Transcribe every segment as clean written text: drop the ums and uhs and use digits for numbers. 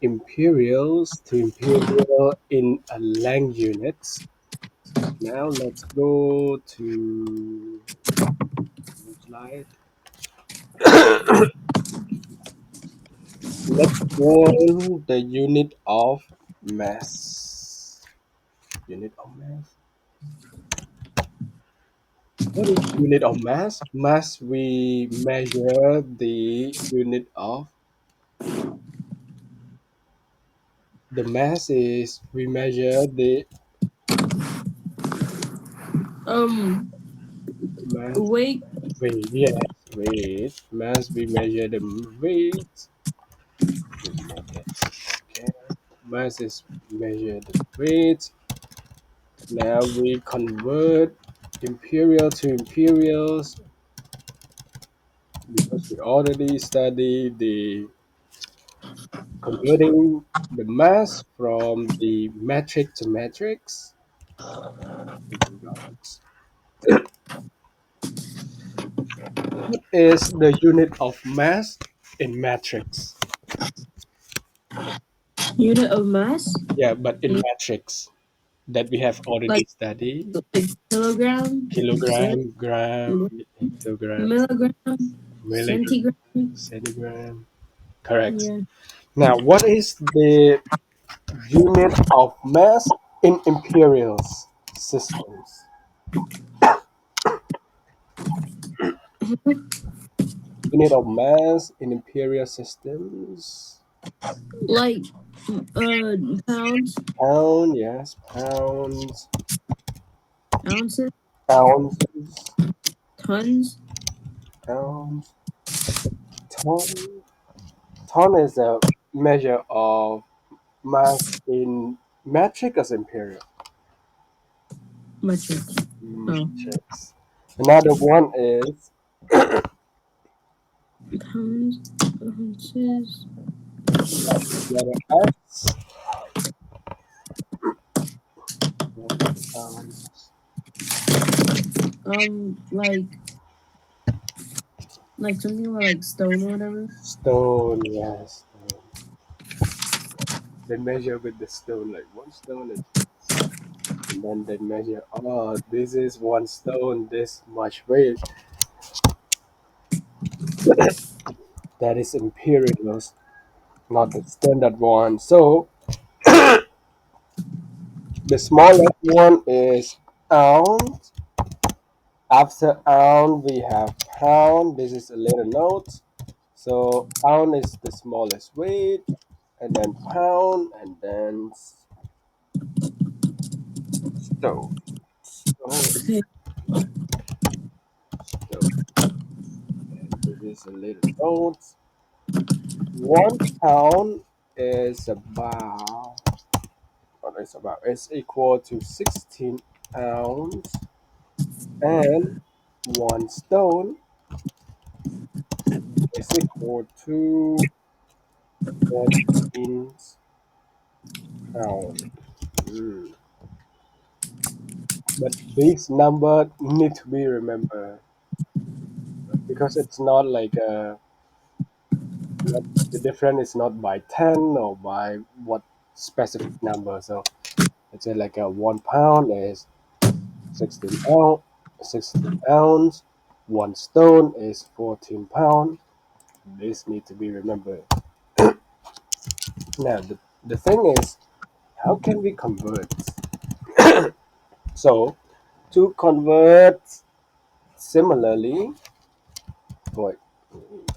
imperials to imperial in a length units. Now let's go to slide. Let's call the unit of mass. Unit of mass. What is unit of mass? Mass, we measure the unit of the mass is we measure the Um, mass weight. weight. Yes, weight. Mass, we measure the weight. Just make it. Okay. Mass is measure the weight. Now we convert imperial to imperials because we already studied the converting the mass from the metric to matrix. What is the unit of mass in matrix? Unit of mass. Yeah, but in Mm, matrix that we have already like studied. like kilogram, Kilogram, gram, hectogram, milligram, milligram, centigram. centigram. Correct. Yeah. Now, what is the unit of mass in imperials systems? Unit of mass in imperial systems. Like uh pounds, Pound, yes, pounds, ounces, ounces, tons, pounds, ton. Ton is a measure of mass in metric as imperial. metric. Oh, Matrix. Another one is pounds, ounces. letter X. Pounds. Like something about like stone or whatever. Stone, yes. They measure with the stone, like one stone is this. And then they measure, oh, this is one stone, this much weight. That is imperials, not the standard one. So the smallest one is ounce. After ounce, we have pound. This is a little note. So pound is the smallest weight, and then pound, and then stone. Stone, Okay. stone. And this is a little note. 1 pound is about what is about? It's equal to 16 ounce, and 1 stone is equal to 14 pound. Mm. But this number need to be remembered because it's not like not, the difference is not by 10 or by what specific number. So it's like a 1 pound is 16 ounce, 16 ounce. 1 stone is 14 pound. This need to be remembered. Now the thing is, how can we convert? So to convert similarly, for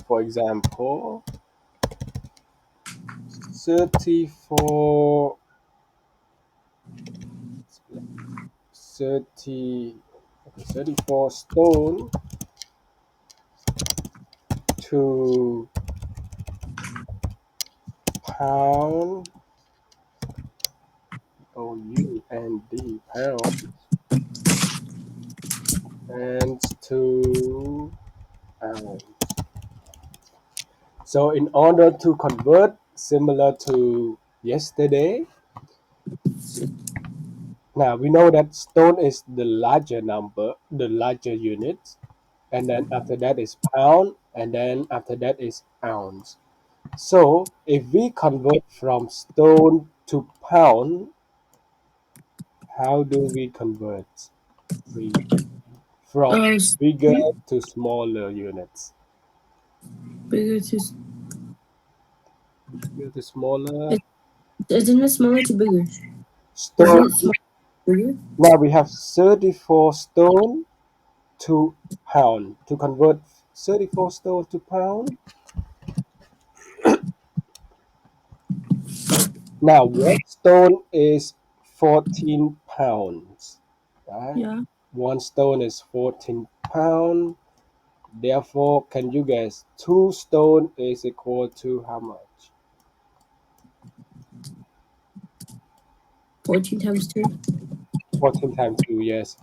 for example, 34 30 okay, 34 stone to pound pound and to ounce. So in order to convert similar to yesterday, now we know that stone is the larger number, the larger unit, and then after that is pound, and then after that is ounce. So if we convert from stone to pound, how do we convert? We from bigger Stone, to smaller units. bigger to Bigger to smaller. it, isn't it smaller to bigger? Isn't Stone. it smaller to bigger? Now we have 34 stone to pound. To convert 34 stone to pound. Now one stone is 14 pounds. Right? Yeah, One stone is 14 pounds. Therefore, can you guess two stone is equal to how much? 14 times 2. 14 times 2, yes.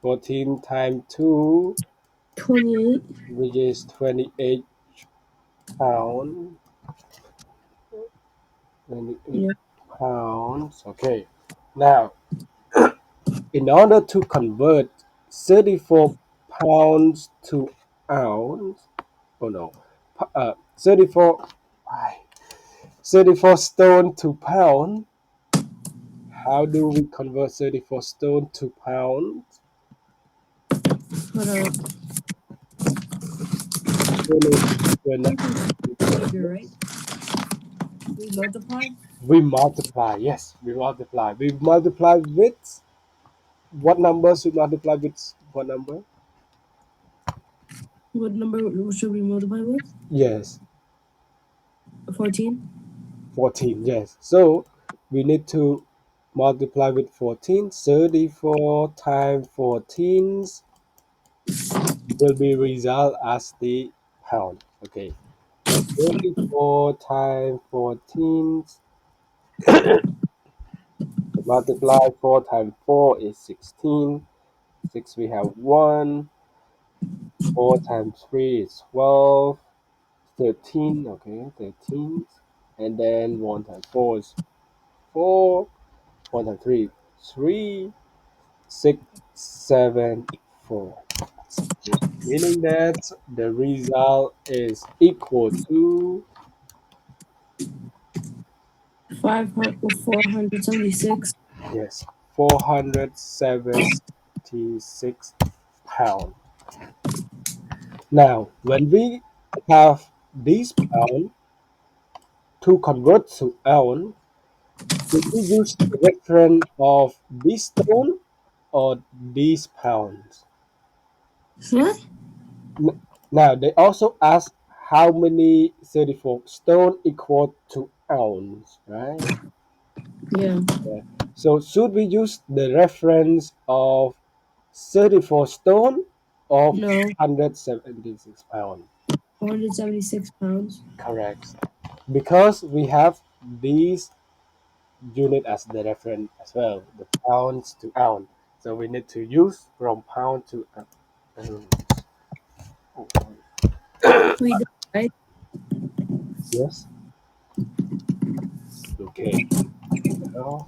14 times 2, 28. which is 28 pound. 28 Yeah. pounds. Okay. Now, in order to convert 34 pounds to ounce, oh no, 34, why? 34 stone to pound. How do we convert 34 stone to pounds? Hold on. Stone is bigger, not Bigger, right? yes. We multiply. We multiply, yes, we multiply. We multiply with what number should multiply with what number? What number should we multiply with? Yes, 14. 14, yes. So we need to multiply with 14. 34 times 14 will be result as the pound. Okay, 34 times 14 multiply 4 times 4 is 16. 6 we have 1. 4 times 3 is 12. 13, okay, 13. And then 1 times 4 is 4. 1 times 3, 3. 6, 7, 4. Meaning that the result is equal to, 476. yes, 476 pounds. Now, when we have this pound to convert to ounce, should we use the reference of this stone or these pounds? What? Now, they also ask how many 34 stone equal to ounce, right? Yeah. Yeah. So, should we use the reference of 34 stone of No. 176 pounds? 476 pounds. Correct. Because we have these unit as the reference as well, the pounds to ounce. So we need to use from pound to ounce. Oh, We did, right? yes. Okay. Now,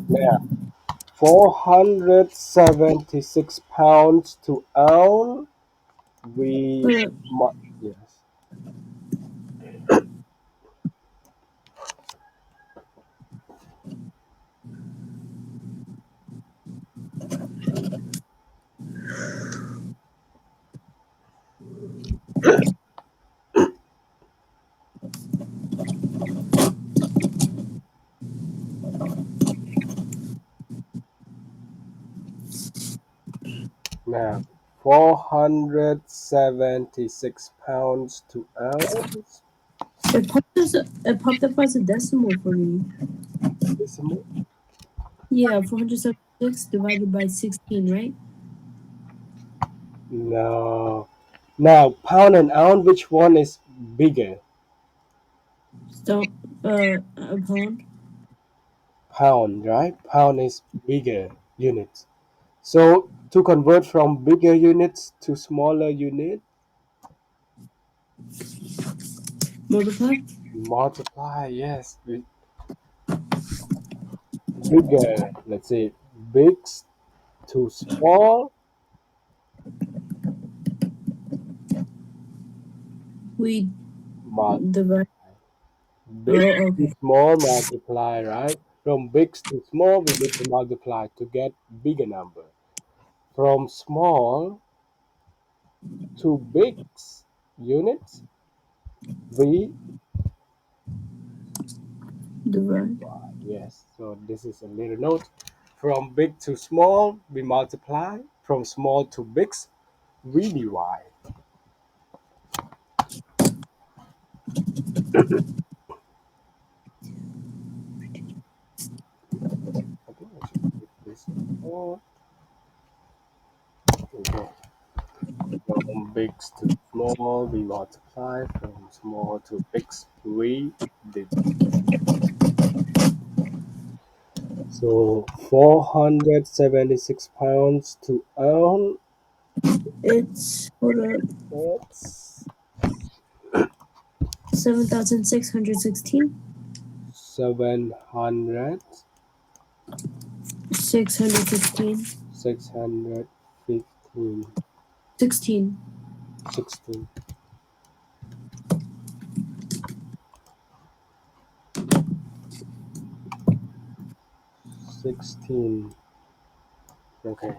now 476 pounds to ounce. We Hold up. yes. Now 476 pounds to ounce. It popped up as a decimal for me. Decimal? Yeah, 476 divided by 16, right? No. Now pound and ounce, which one is bigger? So, a pound. Pound, right? Pound is bigger unit. So to convert from bigger units to smaller unit, Multiply. multiply. Yes, bigger, let's say big to small, We multiply. divide. Big Oh, to okay. small multiply, right? From big to small, we need to multiply to get bigger number. From small to big units, we Divide. divide. Yes, so this is a little note. From big to small, we multiply. From small to big, we divide. I think I should put this on. Okay. From big to small, we multiply. From small to big, we divide. So 476 pounds to own. It's hold up. It's 7,616. 700, 616. 615, 16. 16, 16. Okay.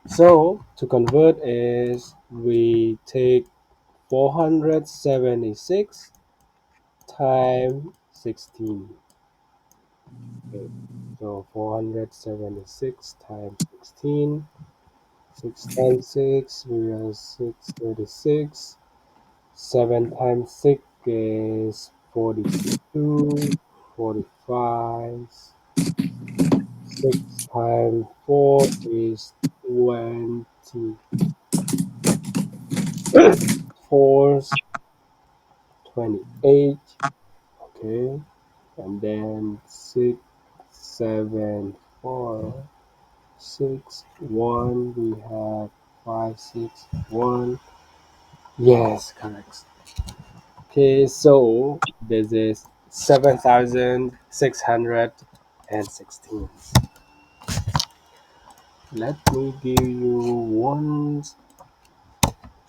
So to convert is we take 476 times 16. Okay. So 476 times 16. 6 times 6 we have 636. 7 times 6 is 42. 45. 6 times 4 is 20. 4 28. Okay. And then 6, 7, 4, 6, 1. We have 5, 6, 1. Yes, correct. Okay, so this is 7,616. Let me give you one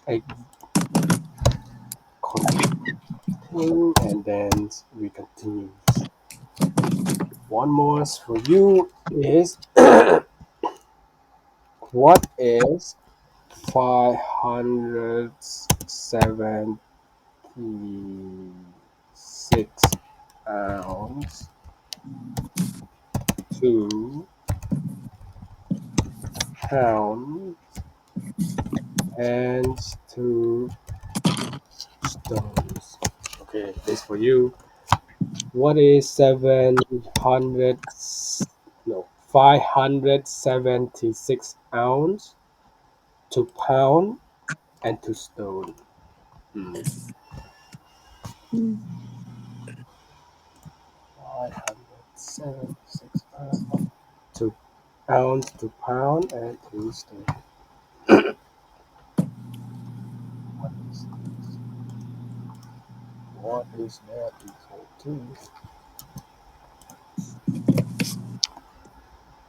a thing and then we continue. One more for you is what is 576 ounce to pound and to stones? Okay, this for you. What is 700? No, 576 ounce to pound and to stone. Hmm. Mm. 576 pounds to ounce to pound and to stone. What is this? What is that equal to?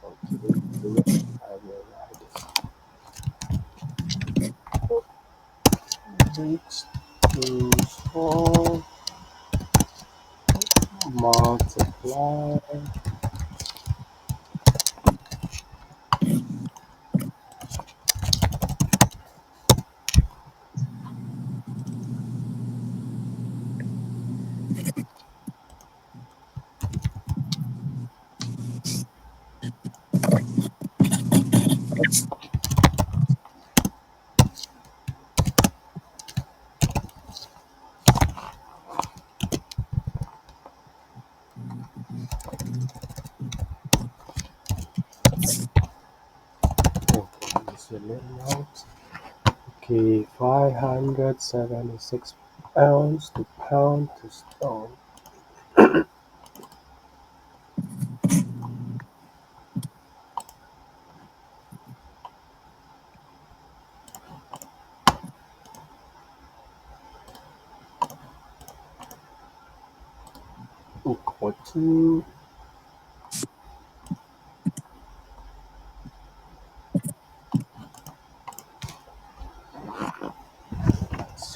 Okay, I will write it. Big to small multiply. Okay, this is a little out. Okay, 576 ounce to pound to stone. Equal to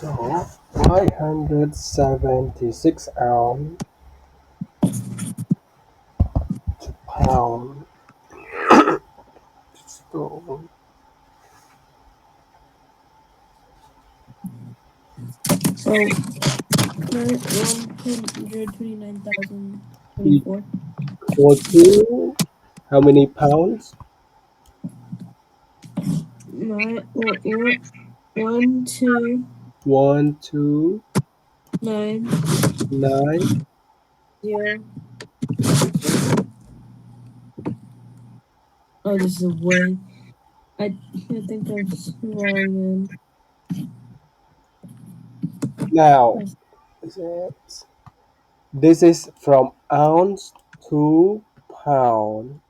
So 576 ounce to pound. So So 129,024. equal to how many pounds? One, two, One, two, nine, nine. zero. Oh, this is a way. I think that's wrong, man. Now, That's this is from ounce to pound,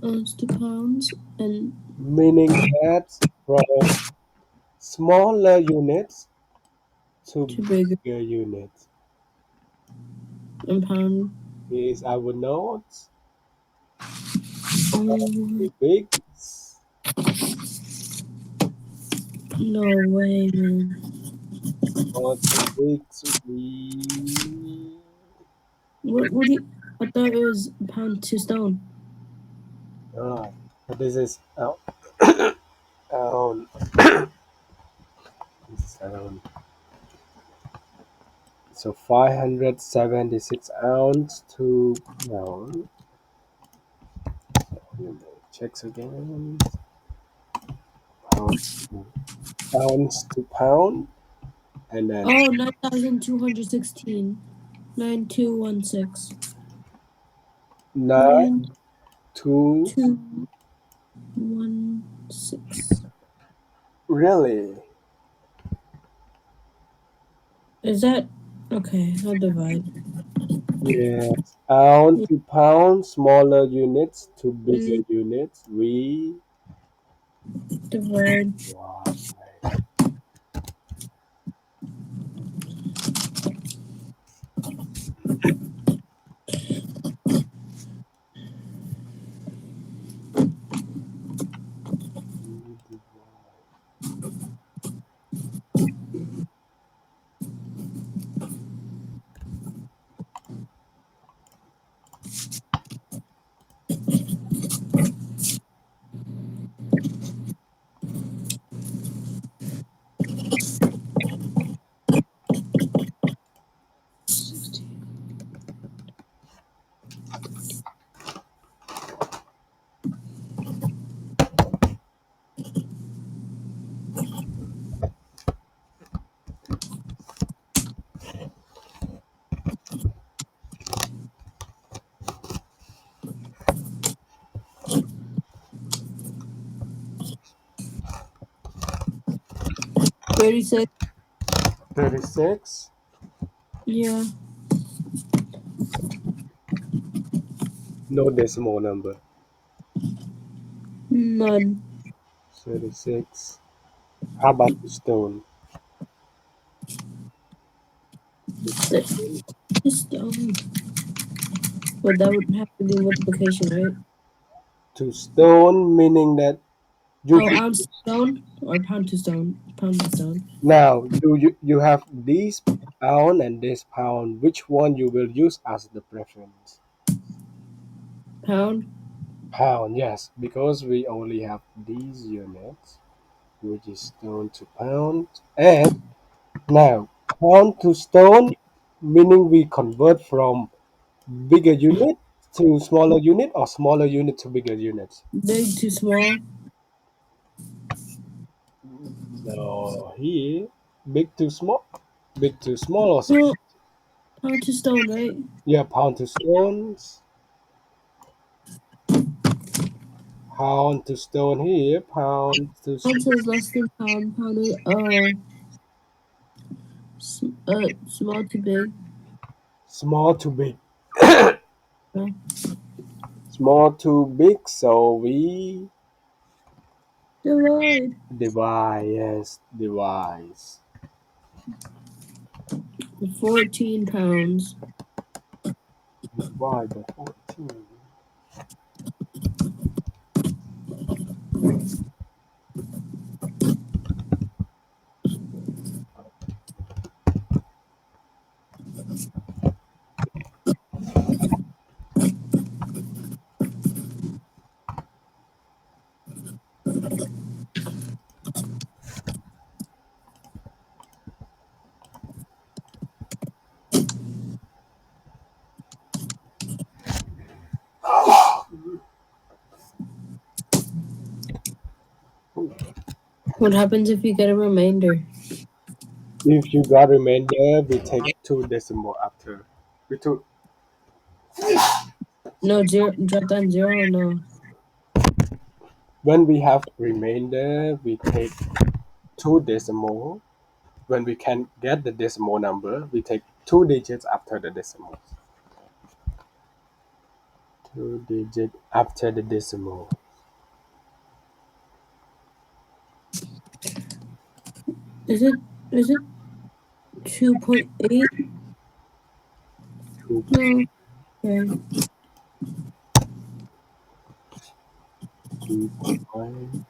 ounce to pounds and meaning that from smaller units to to big bigger units. and pound. Is our notes Oh, the big no way, man. or too big we What do you, I thought it was pound to stone. ah, but this is ounce. This is ounce. So 576 ounce to pound. Checks again. Pound to, ounce to pound, and then Oh, 9,216. 9216. nine Nine to two one six. really Is that okay? I'll divide. yes ounce to pound, smaller units to bigger Mm, units. We divide. wow. We divide 60. 36. 36. Yeah. No decimal number. None. 36. How about the stone? The The, stone. just but that would have to be multiplication, right? To stone meaning that you Oh, ounce to stone or pound to stone? Pound to stone. now you have this pound and this pound. Which one you will use as the preference? Pound. Pound, yes, because we only have these units, which is stone to pound. And now pound to stone, meaning we convert from bigger unit to smaller unit or smaller unit to bigger units. Big to small. So here, big to small, big to small or No, pound to stone, right? yeah, pound to stones, pound to stone here, pound to Ounce is less than pound. Pound is small to big. small to big, Uh, small to big. So we divide. divide, yes, divides 14 pounds. divide by 14. What happens if you get a remainder? If you got remainder, we take two decimal after. We took No, zero. Drop down zero. No. when we have remainder, we take two decimal. When we can get the decimal number, we take two digits after the decimal. Two digit after the decimal. Is it? Is it 2.8? Two No. Okay. two point.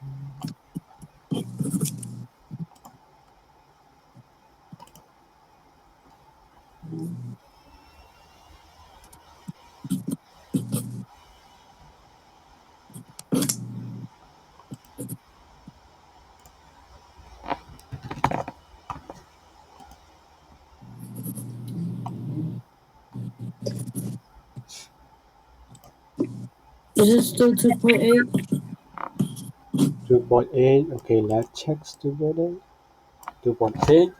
Is it still 2.8? 2.8. Okay, let's check together. 2.8.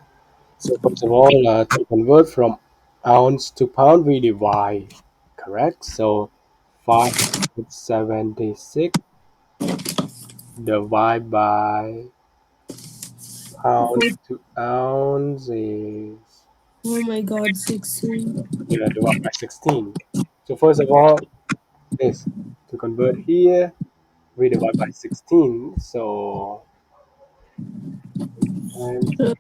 So first of all, to convert from ounce to pound, we divide. Correct. So 576 divided by pound Four. to ounce is Oh my God. 16. yeah divided by 16. So first of all, this to convert here, we divide by 16. So times So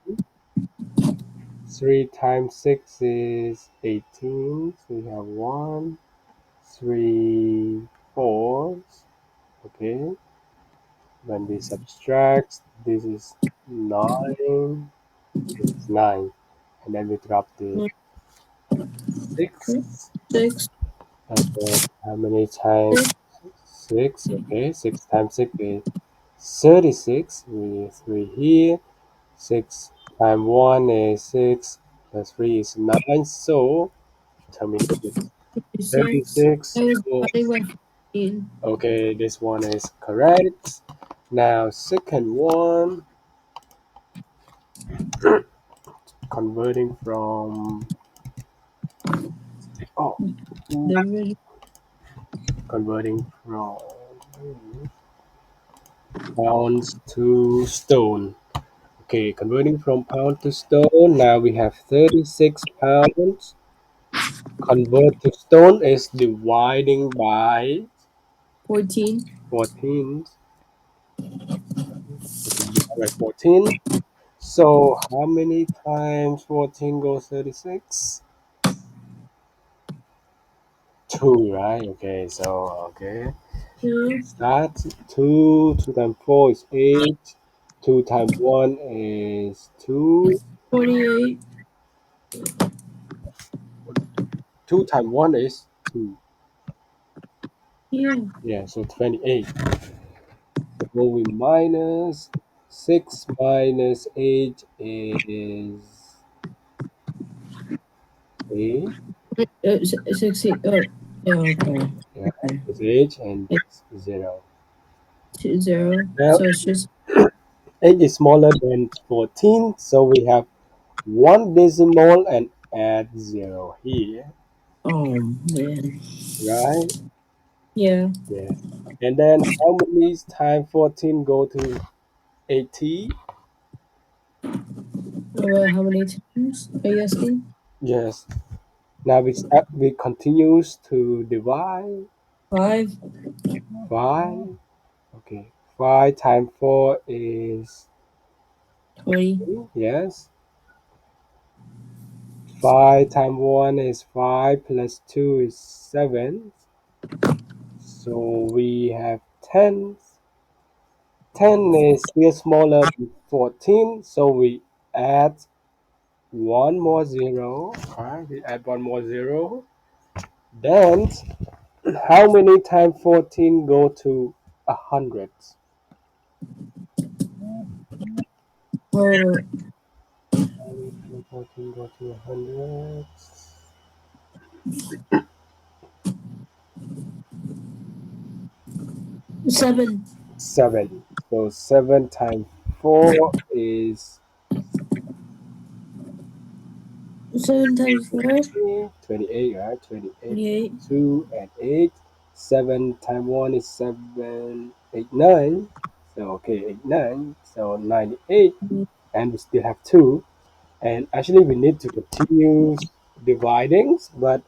3 times 6 is 18. So we have 1, 3, 4. Okay. When we subtract, this is 9. This is 9. And then we drop the 6. 6. And then how many times 6. 6? Okay. 6 times 6 is 36. We 3 here. 6 times 1 is 6. Plus 3 is 9. So terminate 56. 36. I was So, dividing by 14. okay, this one is correct. Now, second one, converting from oh, The original converting from pounds to stone. Okay, converting from pound to stone. Now we have 36 pounds. Convert to stone is dividing by 14. 14. Okay, divide by 14. So how many times 14 goes 36? 2, right? Okay, so okay. Yeah. Start 2. 2 times 4 is 8. 2 times 1 is 2. 28. 2 times 1 is 2. Yeah. Yeah, so 28. So we minus 6 minus 8 is 8. 60. Oh, yeah. Okay. Yeah, Okay. it's 8 and Like this 0. 20. Now So it's just. 8 is smaller than 14, so we have one decimal and add 0 here, Oh, man. right? Yeah. Yeah. And then how many times 14 go to 80? Well, how many times are you asking? Yes. Now we continues to divide. 5. 5. Okay. 5 times 4 is 20. 20. Yes. 5 times 1 is 5 plus 2 is 7. So we have 10. 10 is still smaller than 14. So we add one more zero. Alright, we add one more zero. Then, how many times 14 go to 100? Or 14 go to 100. 7. 7. So 7 times 4 is 7 times 4. 28, right? 28 and 28. 2 and 8. 7 times 1 is 7, 8, 9. So, okay, 8, 9. So, 98. And we still have 2. And actually, we need to continue dividing, but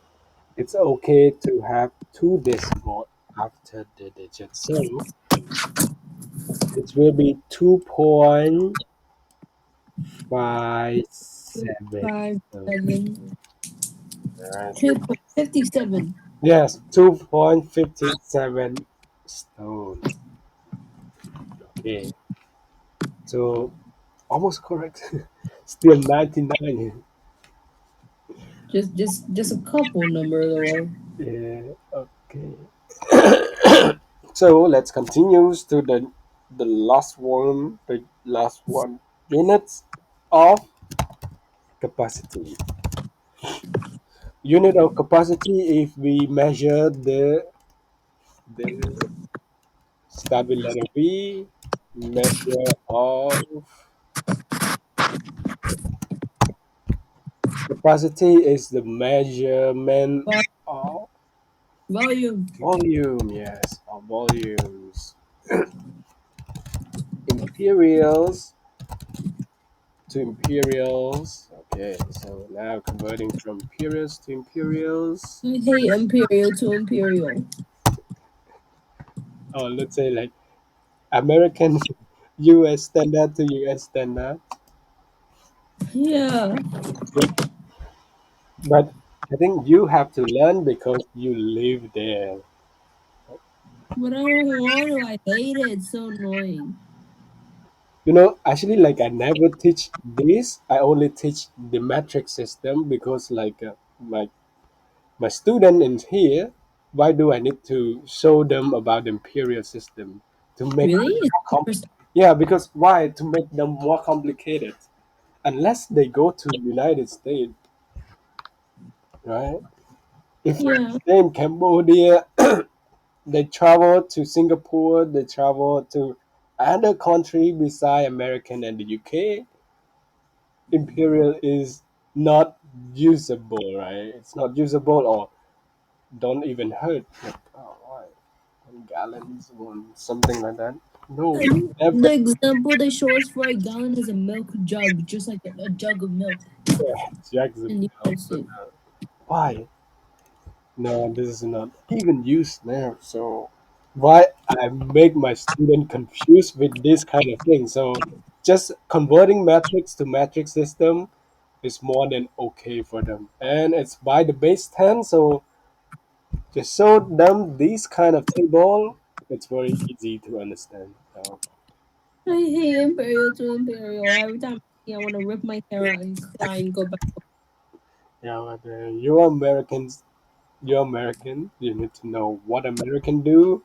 it's okay to have two decimal after the digit. So, it will be 2.57. 5, So, 7. alright. 2.57. Yes, 2.57 stone. Okay, so almost correct. Still 99. Just a couple numbers away. Yeah, okay. So let's continue to the last one, units of capacity. Unit of capacity, if we measure the start with letter V, measure of capacity is the measurement Vol- of Volume. volume, yes, of volumes. Imperials to imperials. Okay, so now converting from imperials to imperials. I hate imperial to imperial. Or let's say like American US standard to US standard. Yeah, But I think you have to learn because you live there. but I don't want to. I hate it. It's so annoying. Actually, like I never teach this. I only teach the metric system because, like, my student in here. Why do I need to show them about the imperial system to make Really? it It's more the first yeah, because why to make them more complicated? Unless they go to United States, right? If Yeah. they're in Cambodia, they travel to Singapore, they travel to other country beside American and the UK. Imperial is not usable, right? It's not usable or don't even hurt. Like, oh, why? 1 gallons or something like that. No, And never. the example they show us for a gallon is a milk jug, just like a jug of milk in the Jacksonville. United States. Why? No, this is not even used there. So why I make my student confused with this kind of thing? So just converting matrix to matrix system is more than okay for them, and it's by the base 10. So just show them this kind of table. It's very easy to understand. So I hate imperial to imperial. Every time I see, I want to rip my hair out and cry and go back. yeah, but you're Americans. You're American. You need to know what American do,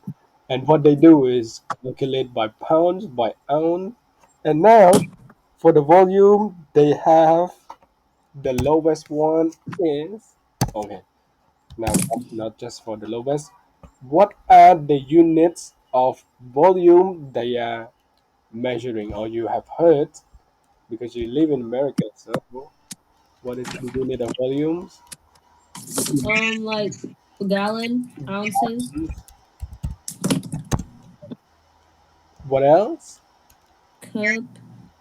and what they do is calculate by pounds, by ounce. And now, for the volume, they have the lowest one is okay. Now, not just for the lowest. What are the units of volume they are measuring, or you have heard because you live in America? So, what is the unit of volumes? Like a gallon, ounces, What else? cup,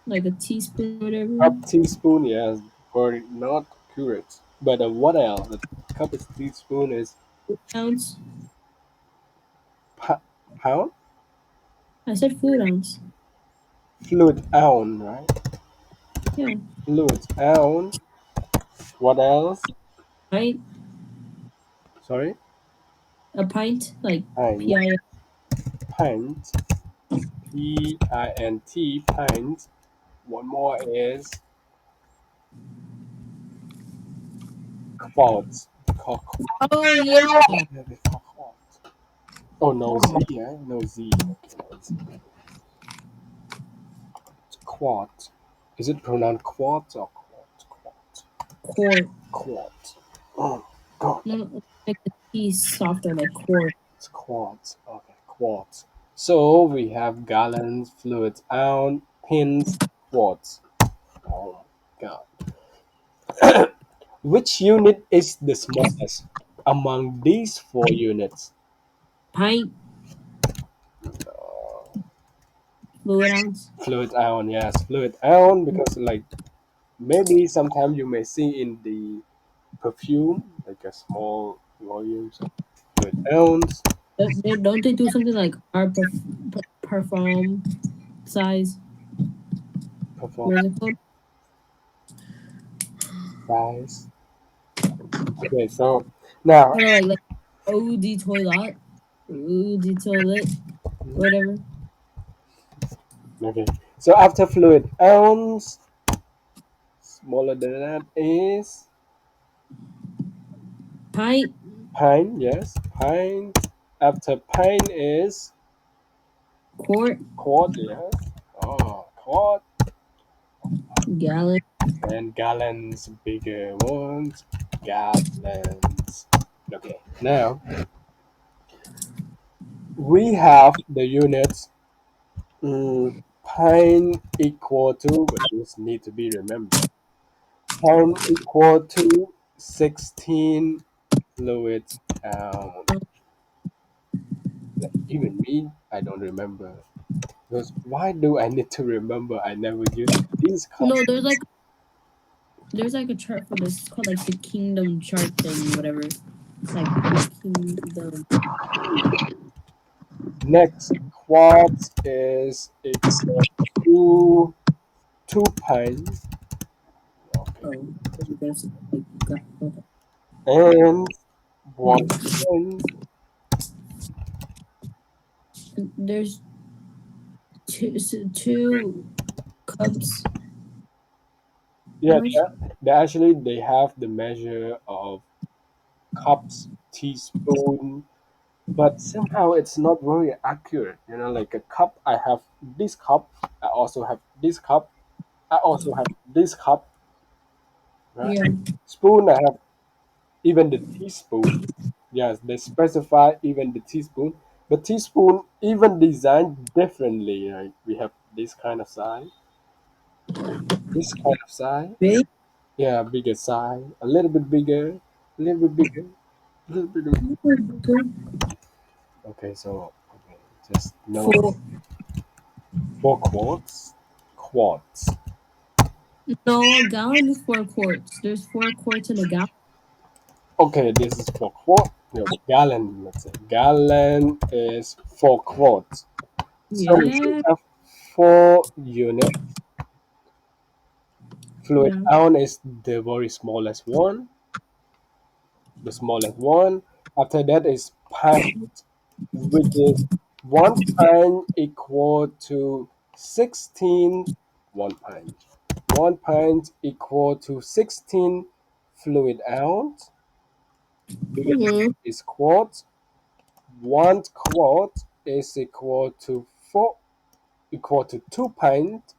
like a teaspoon, whatever, Cup teaspoon, yes, or not accurate. But what else? A cup is teaspoon is ounce. pa- pound, I said food ounce. fluid ounce, right? Yeah, Fluid ounce. What else? pint, Sorry, a pint, like pint, pint. pint, pint, pint. One more is quart. Quart. Oh yeah, Oh no Z, eh? No Z. Okay, no Z. quart. Is it pronounced quart or quart? Quart. Quart. Quart. Oh God. No, no, like the T softer, like quart. It's quarts. Okay, quarts. So we have gallons, fluids, ounce, pins, quarts. Oh God. Which unit is the smallest among these four units? Pint, fluid ounce. Fluid ounce, yes, fluid ounce, because like maybe sometimes you may see in the perfume like a small volume, so fluid ounce, Don't they do something like our perform size? perform What is it called? size. Okay, so now, I don't know, like eau de toilet, eau de toilet, whatever. okay, so after fluid ounce, smaller than that is Pint, pint, yes, pint. After pint is quart, quart, yes. Oh, quart. gallon. And gallons, bigger ones, gallons. Okay, now we have the units pine equal to, but this need to be remembered. Pine equal to 16 fluid ounce. Like even me, I don't remember. Because why do I need to remember? I never use these No, concepts. there's like a chart for this. It's called like the kingdom chart thing, whatever. Like the kingdom. Next, quartz is equal to 2 pints. Okay. Oh, I was gonna say, like, okay. And one Hmm. pint. There's two cups. Yeah, Much. they have the measure of cups, teaspoon, but somehow it's not very accurate. You know, like a cup, I have this cup, I also have this cup, I also have this cup, right? Yeah. Spoon, I have even the teaspoon. Yes, they specify even the teaspoon. But teaspoon even designed differently. Right? We have this kind of size, this kind of size. Big. Yeah, bigger size, a little bit bigger, a little bit bigger, a little bit. Okay, so okay, just know Four. four quarts, quarts. No, a gallon is 4 quarts. There's 4 quarts in a gallon. Okay, this is for quart. No, gallon. Let's say gallon is four quarts. So we Yeah. have four units. Fluid Yeah. ounce is the very smallest one, the smallest one. After that is pint, which is 1 pint equal to 16 1 pint. 1 pint equal to 16 fluid ounce. Biggest Mm-hmm. is quart. 1 quart is equal to 2 pint.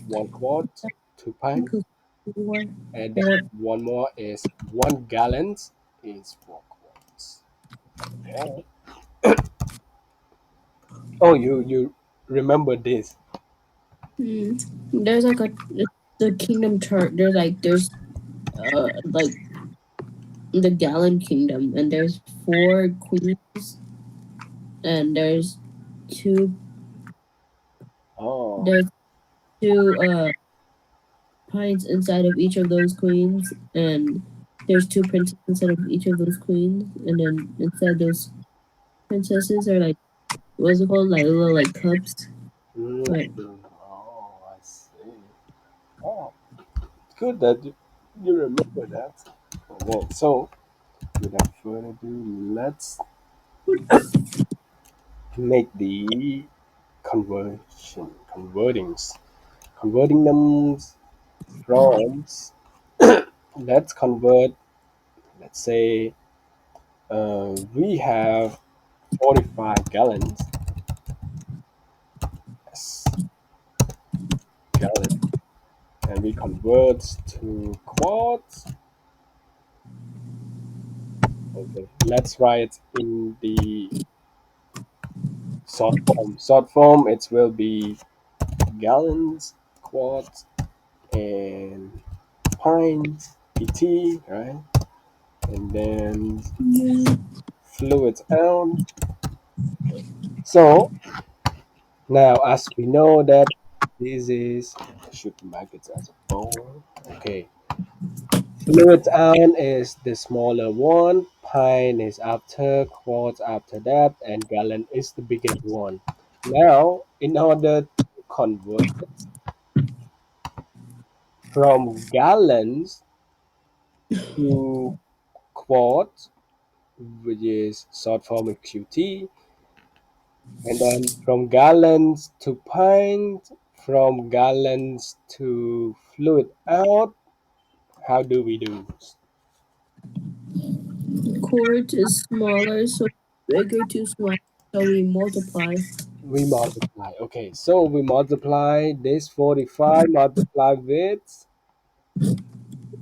1 quart, 2 pint, and then Quart. one more is 1 gallon is 4 quarts. Okay. Oh, you remember this? Mm. There's like a the kingdom chart. There's like the gallon kingdom, and there's 4 queens, and two Oh, there's two pints inside of each of those queens, and there's two princesses inside of each of those queens, and then inside those princesses are like what's it called, like little like cups. mm, But oh, I see. Oh, good that you remember that. Okay, so without further ado, let's make the converting them from. Let's convert. Let's say we have 45 gallons. Yes. we convert to quarts, okay, let's write in the short form. Short form, it will be gallons, quarts, and pints, pt, right? And then Yeah. fluid ounce. So now, as we know that this is, I should mark it as a bowl. Okay, fluid ounce is the smaller one, pint is after, quarts after that, and gallon is the biggest one. Now, in order to convert from gallons to quarts, which is short form of QT, and then from gallons to pints, from gallons to fluid out, how do we do? Quart is smaller, so bigger to small. So we multiply We multiply. Okay, so we multiply this 45 multiply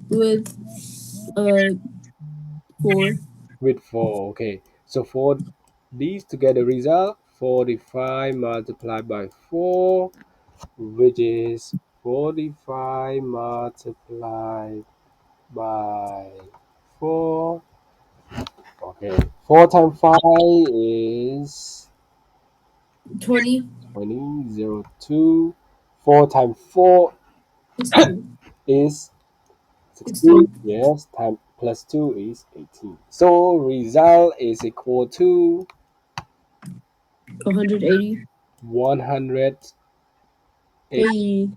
with uh 4. with 4. Okay, so for these together result 45 multiplied by 4, which is 45 multiplied by 4. Okay, 4 times 5 is 20 20, 0, 2. 4 times 4 is 2. is 16. 16. Yes, time plus 2 is 18. So result is equal to 180. 180 Hey.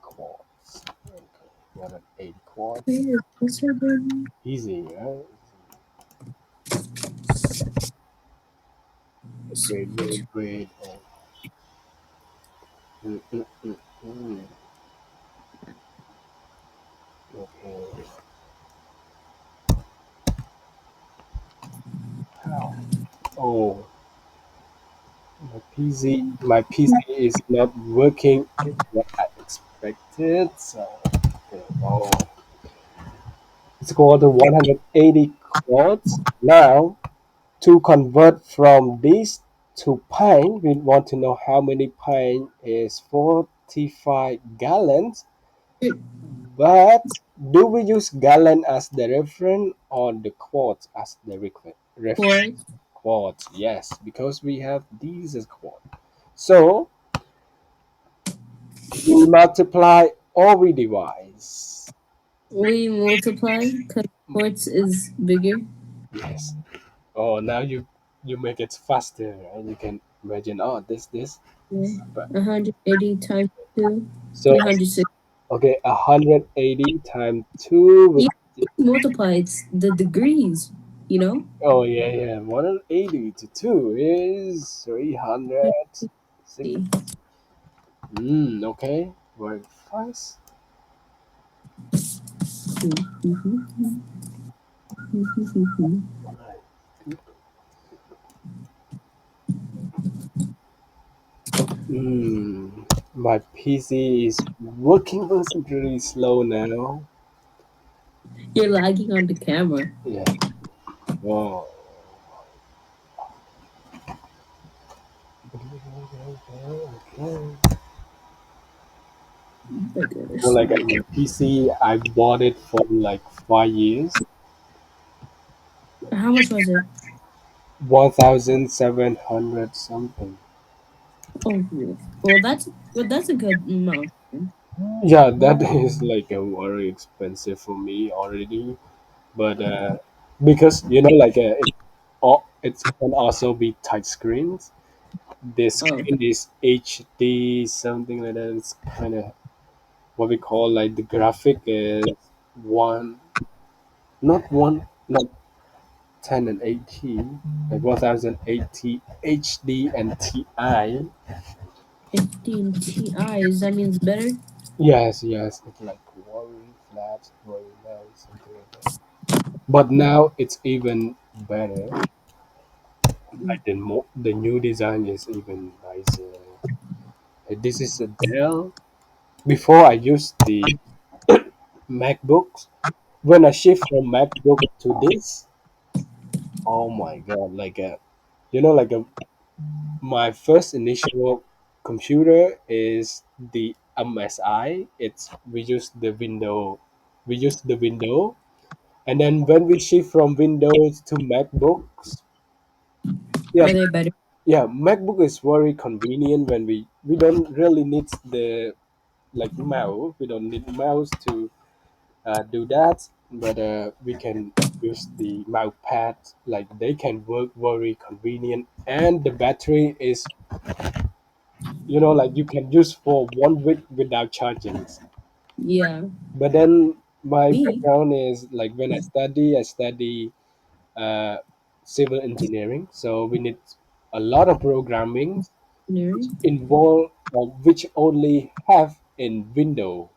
quarts. Okay, 180 quarts. Wait, what's her name? Easy, right? Great, great, great. Mm, mm, mm, mm. Okay. How? Oh, my PC is not working what I expected. So, okay, oh, it's equal to 180 quarts. Now, to convert from this to pint, we want to know how many pint is 45 gallons. But do we use gallon as the reference or the quarts as the reference? Quart. Quarts, yes, because we have these as quart. So we multiply or we divide. We multiply because quarts is bigger. Yes. Oh, now you make it faster, and you can imagine. Oh, this. Yeah. But 180 times 2. so 360. okay, 180 times two, Yeah, which multiply. It's the degrees, you know? oh yeah, yeah, 180 to 2 is 360. 180. Okay, very fast. My PC is working very slow now. You're lagging on the camera. Yeah. Oh. My So goodness. like my PC, I bought it for like 5 years, How much was it? 1,700 something. Oh, yeah. Well, that's a good amount. Yeah, that is like a very expensive for me already. But because like it can also be touch screens. The Oh, screen is HD something like that. It's kind of what we call like the graphic is one, not one, not 10 and 80, like 1080 HD and TI. 15 Ti's. That means better. Yes, yes, it's like very flat, very nice, something like that. But now it's even better. Like the new design is even nicer. This is a Dell. Before I used the MacBooks. When I shift from MacBook to this, oh my god! Like my first initial computer is the MSI. We use the window, and then when we shift from Windows to MacBooks, yeah, Are they better? yeah, MacBook is very convenient when we don't really need the like mouse. We don't need mouse to do that, but we can use the mouse pad. Like they can work very convenient, and the battery is like you can use for 1 week without charging. Yeah. But then my Me. background is like when I study uh, civil engineering, so we need a lot of programming which Engineering. involve or which only have in window.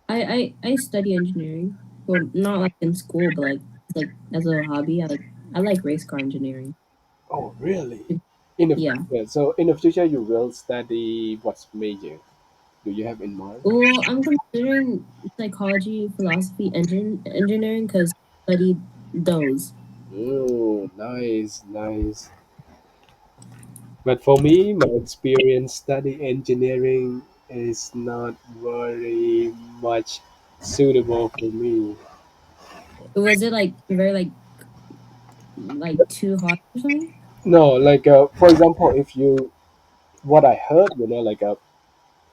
I study engineering. Well, not like in school, but like as a hobby. I like race car engineering. Oh, really? In the Yeah. future, so in the future, you will study what's major? Do you have in mind? Well, I'm considering psychology, philosophy, engineering because I studied those. Oh, nice, nice. But for me, my experience study engineering is not very much suitable for me. Was it like very like too hard or something? No, for example, if you what I heard,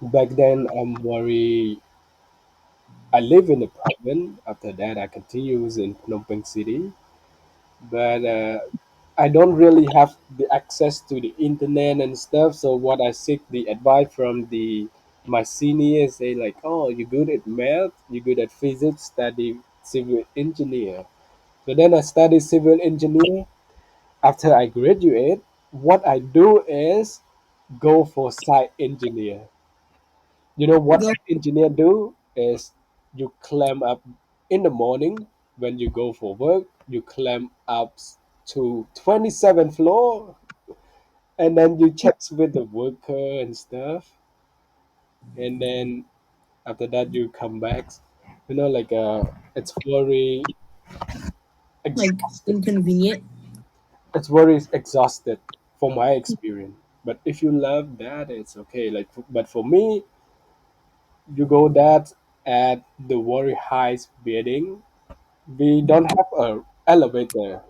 back then I live in the province. After that, I continues in Phnom Penh City, but I don't really have the access to the internet and stuff. So what I seek the advice from the my seniors, say like, "Oh, you're good at math, you're good at physics, study civil engineer." So then I study civil engineer. After I graduate, what I do is go for site engineer. You know what Go. site engineer do is you climb up in the morning when you go for work. You climb up to 27th floor, and then you check with the worker and stuff. And then after that, you come back. It's very Like exhausted. inconvenient. It's very exhausted for my experience. But if you love that, it's okay. But for me, you go that at the very highest building. We don't have a elevator,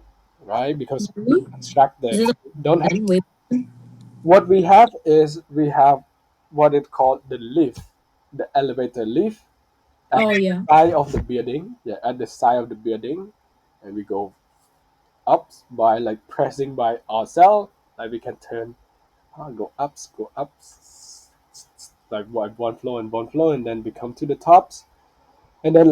right? Because we Really? construct the Is it like don't have. then? Wait. What we have is we have what it called the lift, the elevator lift at Oh the yeah. side of the building. Yeah, at the side of the building, and we go up by like pressing by ourselves. Like we can turn, go ups, like one floor and one floor, and then we come to the tops. And then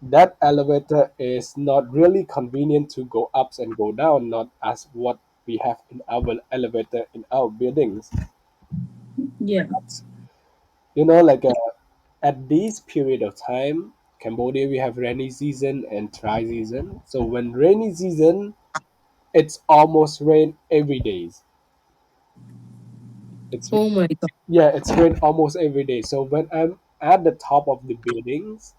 that elevator is not really convenient to go ups and go down, not as what we have in our elevator in our buildings. Yeah. you know like uh, at this period of time, Cambodia, we have rainy season and dry season. So when rainy season, it's almost rain every day. it's Oh my god. yeah, it's rain almost every day. So when I'm at the top of the buildings,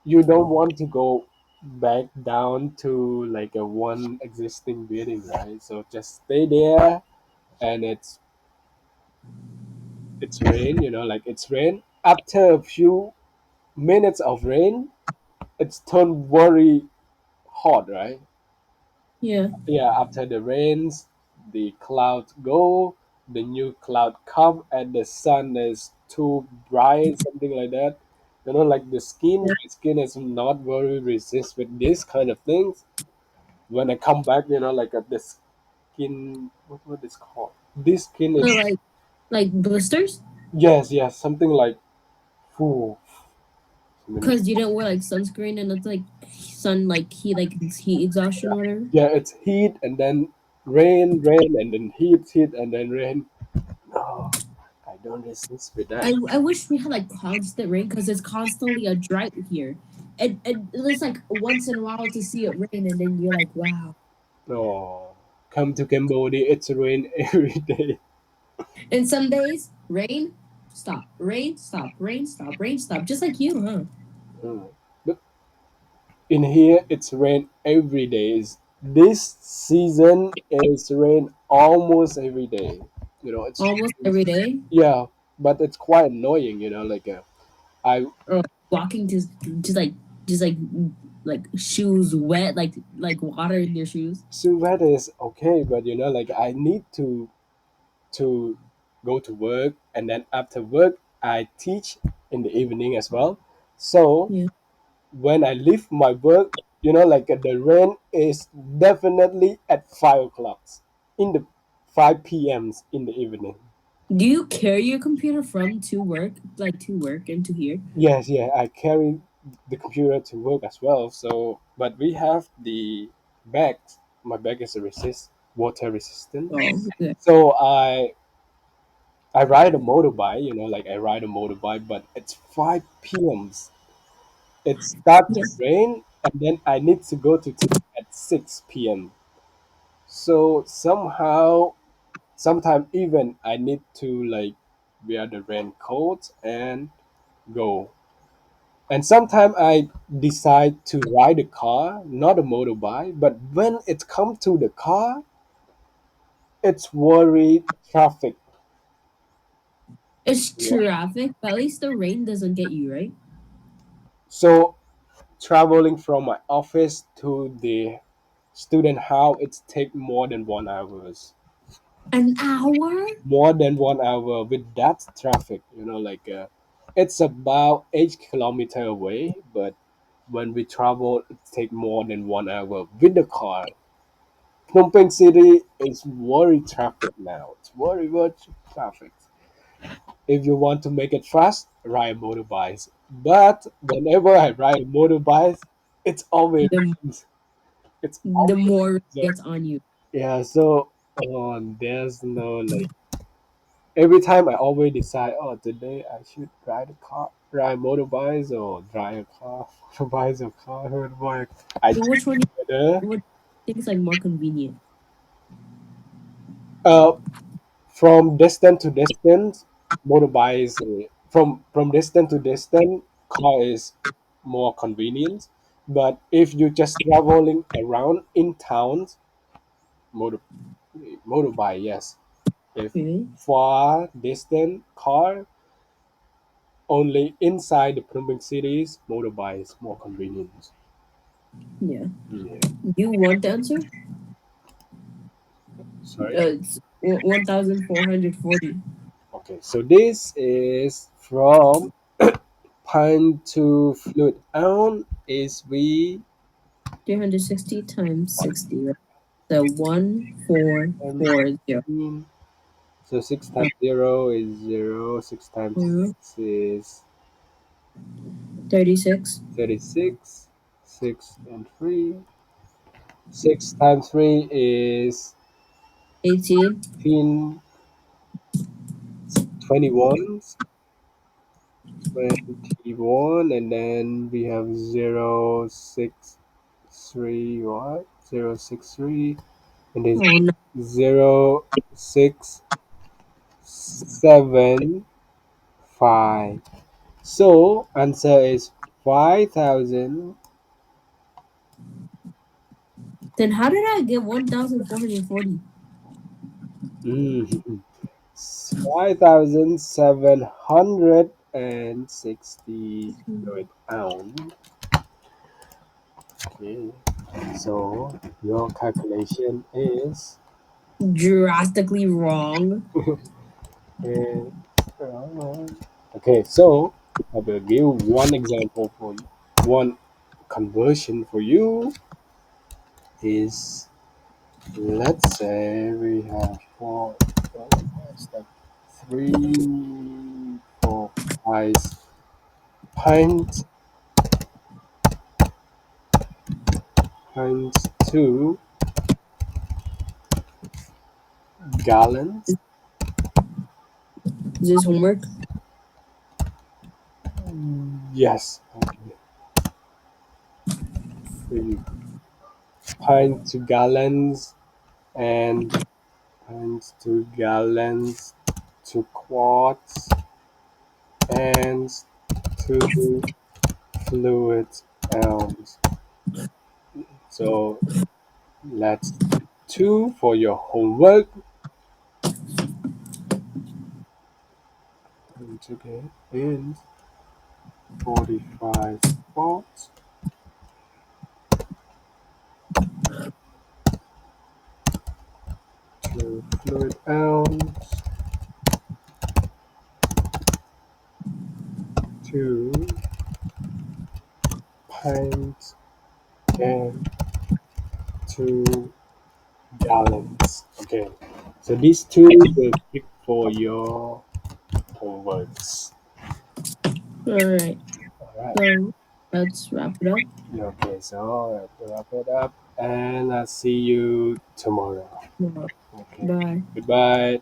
you don't want to go back down to like a one existing building, right? So just stay there, and it's rain, it's rain. After a few minutes of rain, it's turned very hot, right? Yeah. Yeah, after the rains, the clouds go, the new cloud come, and the sun is too bright, something like that. Like my skin is not very resist with this kind of things. When I come back, the skin, what is called? This skin is, Like blisters yes, yes, something like, phew, because you didn't wear like sunscreen and it's like sun like heat exhaustion or whatever. yeah, it's heat and then rain, and then heat, and then rain. No, I don't resist with that. I wish we had like constant rain because it's constantly a drought here. And it's like once in a while to see it rain and then you're like, wow. No, come to Cambodia, it's rain every day. And some days rain. stop, rain, stop, rain, stop, rain, stop. Just like you, huh? Mm. But in here, it's rain every day. This season is rain almost every day. It's Almost every day. yeah, but it's quite annoying. I Or walking just like just like shoes wet, water in your shoes. Silhouette is okay, but I need to go to work, and then after work I teach in the evening as well. So Yeah. when I leave my work, the rain is definitely at 5 o'clock in the 5 p.m.s in the evening. Do you carry your computer from to work, to work and to here? Yes, yeah, I carry the computer to work as well. So, but we have the bag. My bag is water resistant. Oh, yeah. So I ride a motorbike. I ride a motorbike, but it's 5 p.m.s. It starts to Yeah. rain, and then I need to go to teach at 6 p.m. So somehow, sometimes even I need to wear the raincoat and go. And sometimes I decide to ride a car, not a motorbike. But when it comes to the car, it's worry traffic. It's Yeah. traffic, but at least the rain doesn't get you, right? So traveling from my office to the student house, it take more than 1 hours. An hour? More than 1 hour with that traffic. It's about 8 kilometer away, but when we travel, it take more than 1 hour with the car. Phnom Penh City is very traffic now. It's very much traffic. If you want to make it fast, ride motorbikes. But whenever I ride motorbikes, it's always The it's the always more it so, gets on you. yeah. So there's no every time I always decide, oh, today I should ride motorbikes or drive a car, motorbikes or car, motorbike. I So check which one the weather. would think is more convenient? Uh, from distance to distance, motorbike is from distance to distance, car is more convenient. But if you just traveling around in towns, motor motorbike, yes. If Really? far distant car, only inside the Phnom Penh cities, motorbike is more convenient. Yeah. Yeah. You want the answer? Sorry. It's 1,440. Okay, so this is from pine to fluid ounce is we 360 times 60, right? So 1,440. 17. So 6 times 0 is 0. 6 times 6 is 36. 36. 6 and 3. 6 times 3 is 18. 18. 21. 21. And then we have 0, 6, 3. What? 0, 6, 3. And then Oh no. 0, 6, 7, 5. So answer is 5,000. Then how did I get 1,440? Mm, 5,760 fluid ounce. Okay. So your calculation is Drastically wrong. uh, okay. So I will give one example for you. One conversion for you is, let's say we have step 3, 4, 5 pints, pints to gallons. Is this homework? Yes. Okay. 3 pints to gallons and pints to gallons to quarts. and 2 fluid ounce. So that's 2 for your homework. Okay, and 45 volts, 2 fluid ounce, 2 pints, and 2 gallons. Okay, so these two will keep for your homeworks. All right. All right. So let's wrap it up. Okay, so wrap it up, and I'll see you tomorrow. Yeah. Okay. Bye. Goodbye.